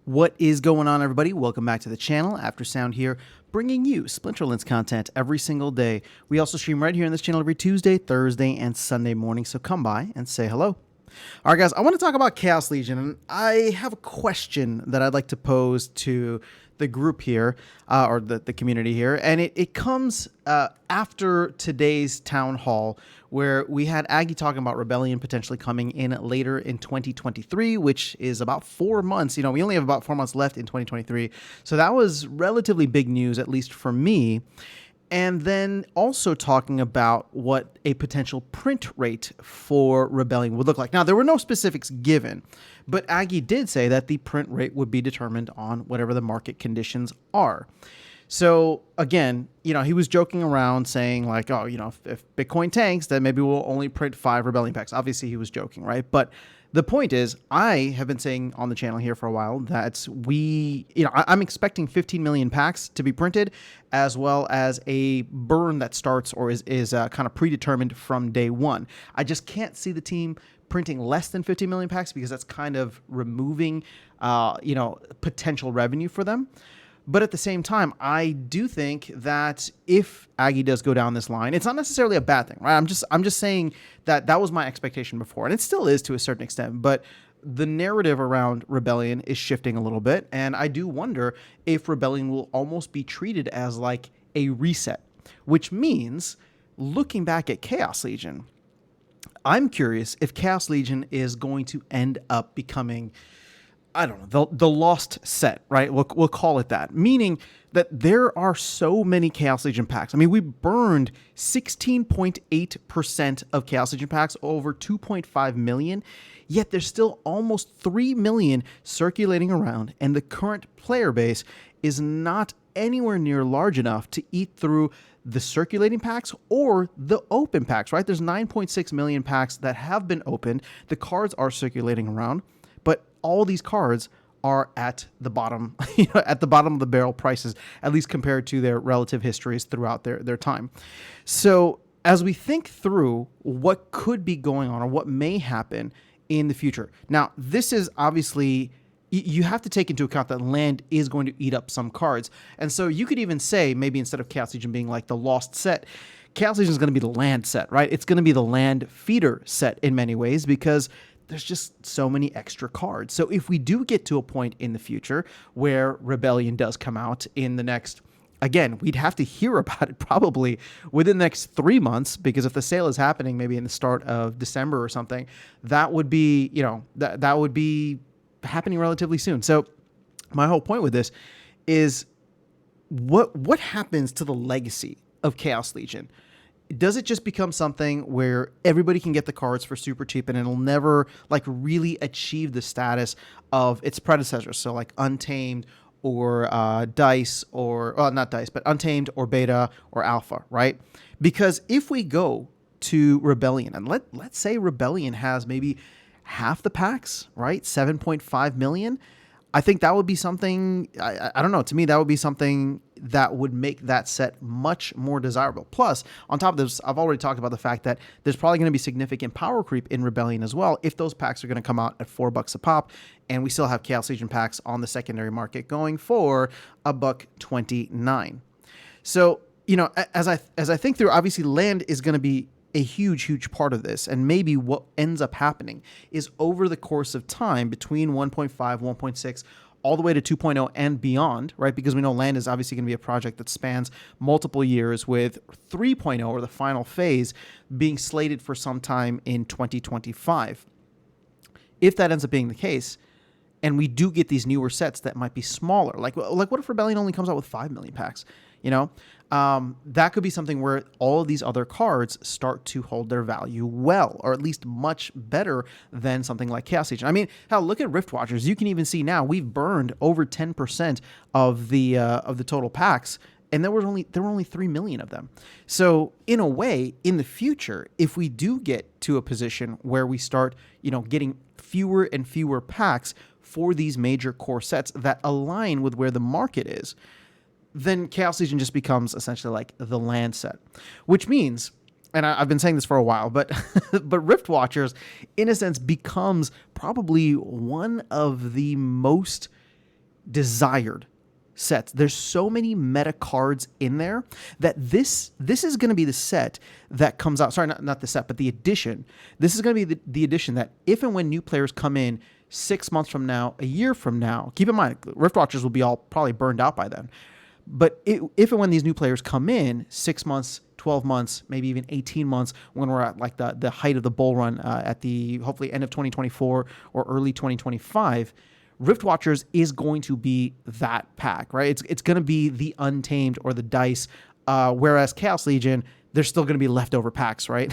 What is going on, everybody? Welcome back to the channel. Aftersound here, bringing you Splinterlands content every single day. We also stream right here on this channel every Tuesday, Thursday, and Sunday morning, so come by and say hello. All right, guys, I want to talk about Chaos Legion, and I have a question that I'd like to pose to the group here, or the community here, and it comes after today's town hall, where we had Aggie talking about Rebellion potentially coming in later in 2023, which is about 4 months. You know, we only have about 4 months left in 2023, so that was relatively big news, at least for me. And then also talking about what a potential print rate for Rebellion would look like. Now, there were no specifics given, but Aggie did say that the print rate would be determined on whatever the market conditions are. So again, you know, he was joking around saying like, oh, you know, if Bitcoin tanks, then maybe we'll only print 5 Rebellion packs. Obviously, he was joking, right? But the point is, I have been saying on the channel here for a while that I'm expecting 15 million packs to be printed, as well as a burn that starts or is kind of predetermined from day one. I just can't see the team printing less than 50 million packs because that's kind of removing, potential revenue for them. But at the same time, I do think that if Aggie does go down this line, it's not necessarily a bad thing, right? I'm just saying that was my expectation before, and it still is to a certain extent. But the narrative around Rebellion is shifting a little bit, and I do wonder if Rebellion will almost be treated as like a reset, which means looking back at Chaos Legion, I'm curious if Chaos Legion is going to end up becoming, I don't know, the lost set, right? We'll call it that, meaning that there are so many Chaos Legion packs. I mean, we burned 16.8% of Chaos Legion packs, over 2.5 million, yet there's still almost 3 million circulating around, and the current player base is not anywhere near large enough to eat through the circulating packs or the open packs, right? There's 9.6 million packs that have been opened. The cards are circulating around, but all these cards are at the bottom, at the bottom of the barrel prices, at least compared to their relative histories throughout their time. So as we think through what could be going on or what may happen in the future, now this is obviously, you have to take into account that land is going to eat up some cards. And so you could even say, maybe instead of Chaos Legion being like the lost set, Chaos Legion is going to be the land set, right? It's going to be the land feeder set in many ways, because there's just so many extra cards. So if we do get to a point in the future where Rebellion does come out in the next, again, we'd have to hear about it probably within the next 3 months, because if the sale is happening maybe in the start of December or something, that would be, that would be happening relatively soon. So my whole point with this is what happens to the legacy of Chaos Legion? Does it just become something where everybody can get the cards for super cheap and it'll never like really achieve the status of its predecessors? So like Untamed or Dice, or not Dice, but Untamed or Beta or Alpha, right? Because if we go to Rebellion, and let's say Rebellion has maybe half the packs, right? 7.5 million. I think that would be something, I don't know, to me, that would be something that would make that set much more desirable. Plus, on top of this, I've already talked about the fact that there's probably going to be significant power creep in Rebellion as well, if those packs are going to come out at $4 a pop, and we still have Chaos Legion packs on the secondary market going for $1.29. So, as I think through, obviously land is going to be a huge part of this. And maybe what ends up happening is over the course of time between 1.5, 1.6, all the way to 2.0 and beyond, right? Because we know land is obviously going to be a project that spans multiple years, with 3.0 or the final phase being slated for some time in 2025. If that ends up being the case, and we do get these newer sets that might be smaller, like what if Rebellion only comes out with 5 million packs? That could be something where all of these other cards start to hold their value well, or at least much better than something like Chaos Legion. I mean, hell, look at Rift Watchers. You can even see now we've burned over 10% of the total packs, and there were only 3 million of them. So in a way, in the future, if we do get to a position where we start, getting fewer and fewer packs for these major core sets that align with where the market is, then Chaos Legion just becomes essentially like the land set, which means, and I've been saying this for a while, but but Rift Watchers, in a sense, becomes probably one of the most desired sets. There's so many meta cards in there that this is going to be the set that comes out. Sorry, not the set, but the edition. This is going to be the edition that if and when new players come in 6 months from now, a year from now, keep in mind, Rift Watchers will be all probably burned out by then. But if and when these new players come in 6 months, 12 months, maybe even 18 months, when we're at like the height of the bull run at the hopefully end of 2024 or early 2025, Rift Watchers is going to be that pack, right? It's going to be the Untamed or the Dice, whereas Chaos Legion, there's still going to be leftover packs, right?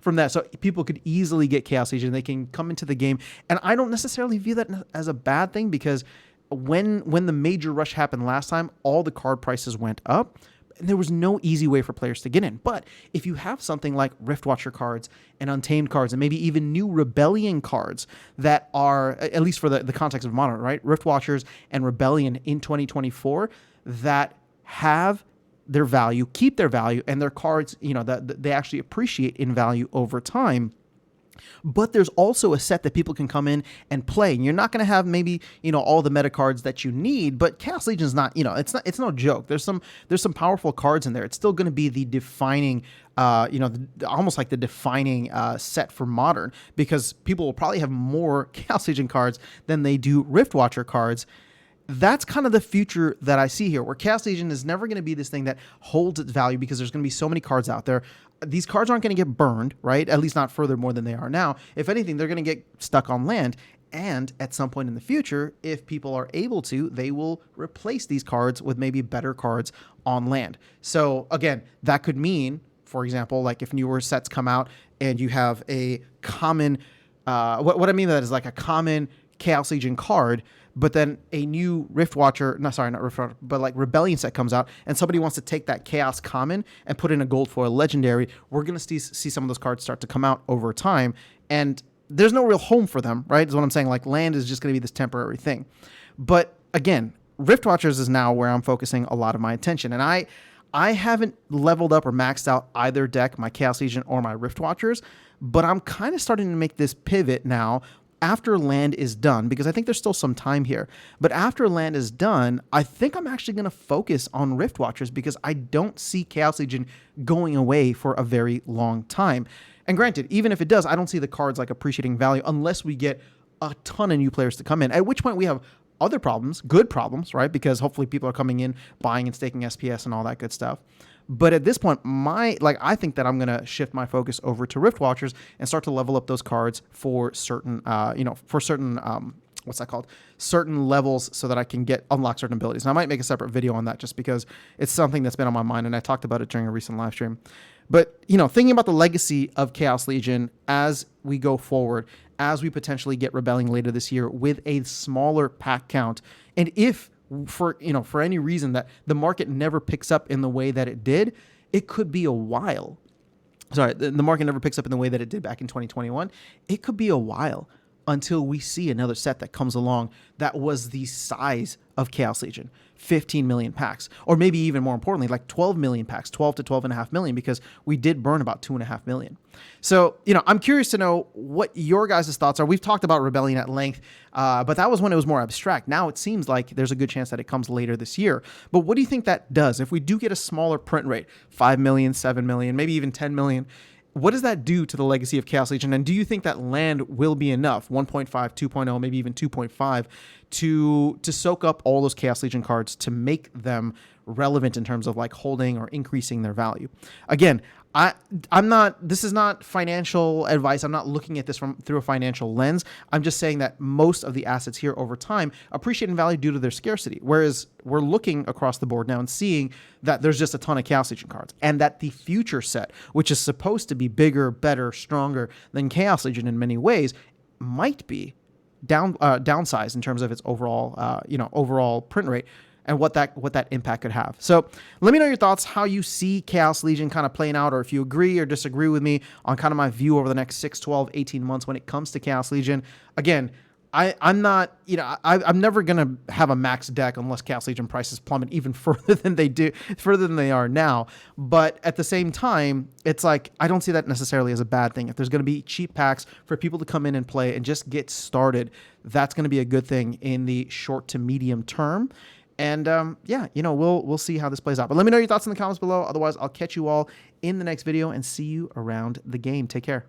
from that. So people could easily get Chaos Legion. They can come into the game. And I don't necessarily view that as a bad thing, because when the major rush happened last time, all the card prices went up. And there was no easy way for players to get in. But if you have something like Rift Watcher cards and Untamed cards and maybe even new Rebellion cards that are, at least for the context of Modern, right? Rift Watchers and Rebellion in 2024 that have their value, keep their value, and their cards, that they actually appreciate in value over time. But there's also a set that people can come in and play. And you're not going to have maybe, all the meta cards that you need, but Chaos Legion is not, it's no joke. There's some powerful cards in there. It's still going to be the defining, almost like the defining set for Modern, because people will probably have more Chaos Legion cards than they do Rift Watcher cards. That's kind of the future that I see here, where Chaos Legion is never going to be this thing that holds its value because there's going to be so many cards out there. These cards aren't going to get burned, right? At least not further more than they are now. If anything, they're going to get stuck on land. And at some point in the future, if people are able to, they will replace these cards with maybe better cards on land. So again, that could mean, for example, like if newer sets come out and you have a common, what I mean by that is like a common Chaos Legion card, but then a new Rift Watcher, not Rift Watcher, but like Rebellion set comes out, and somebody wants to take that Chaos Common and put in a gold foil legendary, we're going to see some of those cards start to come out over time, and there's no real home for them, right? Is what I'm saying. Like, land is just going to be this temporary thing. But again, Rift Watchers is now where I'm focusing a lot of my attention, and I haven't leveled up or maxed out either deck, my Chaos Legion or my Rift Watchers, but I'm kind of starting to make this pivot now after land is done, because I think there's still some time here. But after land is done, I think I'm actually going to focus on Rift Watchers, because I don't see Chaos Legion going away for a very long time. And granted, even if it does, I don't see the cards like appreciating value unless we get a ton of new players to come in, at which point we have other problems, good problems, right? Because hopefully people are coming in, buying and staking SPS and all that good stuff. But at this point, I think that I'm going to shift my focus over to Rift Watchers and start to level up those cards for certain, certain levels, so that I can unlock certain abilities. And I might make a separate video on that, just because it's something that's been on my mind, and I talked about it during a recent live stream. But, thinking about the legacy of Chaos Legion as we go forward, as we potentially get Rebellion later this year with a smaller pack count, and if for any reason that the market never picks up in the way that it did, it could be a while. Sorry, the market never picks up in the way that it did back in 2021. It could be a while until we see another set that comes along that was the size of Chaos Legion, 15 million packs, or maybe even more importantly, like 12 million packs, 12 to 12.5 million, because we did burn about 2.5 million. So, I'm curious to know what your guys' thoughts are. We've talked about Rebellion at length, but that was when it was more abstract. Now it seems like there's a good chance that it comes later this year. But what do you think that does? If we do get a smaller print rate, 5 million, 7 million, maybe even 10 million, what does that do to the legacy of Chaos Legion? And do you think that land will be enough, 1.5, 2.0, maybe even 2.5, to soak up all those Chaos Legion cards to make them relevant in terms of like holding or increasing their value? Again, this is not financial advice. I'm not looking at this through a financial lens. I'm just saying that most of the assets here over time appreciate in value due to their scarcity. Whereas we're looking across the board now and seeing that there's just a ton of Chaos Legion cards, and that the future set, which is supposed to be bigger, better, stronger than Chaos Legion in many ways, might be downsized in terms of its overall print rate, and what that impact could have. So let me know your thoughts, how you see Chaos Legion kind of playing out, or if you agree or disagree with me on kind of my view over the next 6, 12, 18 months when it comes to Chaos Legion. Again, I'm not, I'm never going to have a max deck unless Chaos Legion prices plummet even further than they are now. But at the same time, it's like, I don't see that necessarily as a bad thing. If there's going to be cheap packs for people to come in and play and just get started, that's going to be a good thing in the short to medium term. And yeah, we'll see how this plays out. But let me know your thoughts in the comments below. Otherwise, I'll catch you all in the next video and see you around the game. Take care.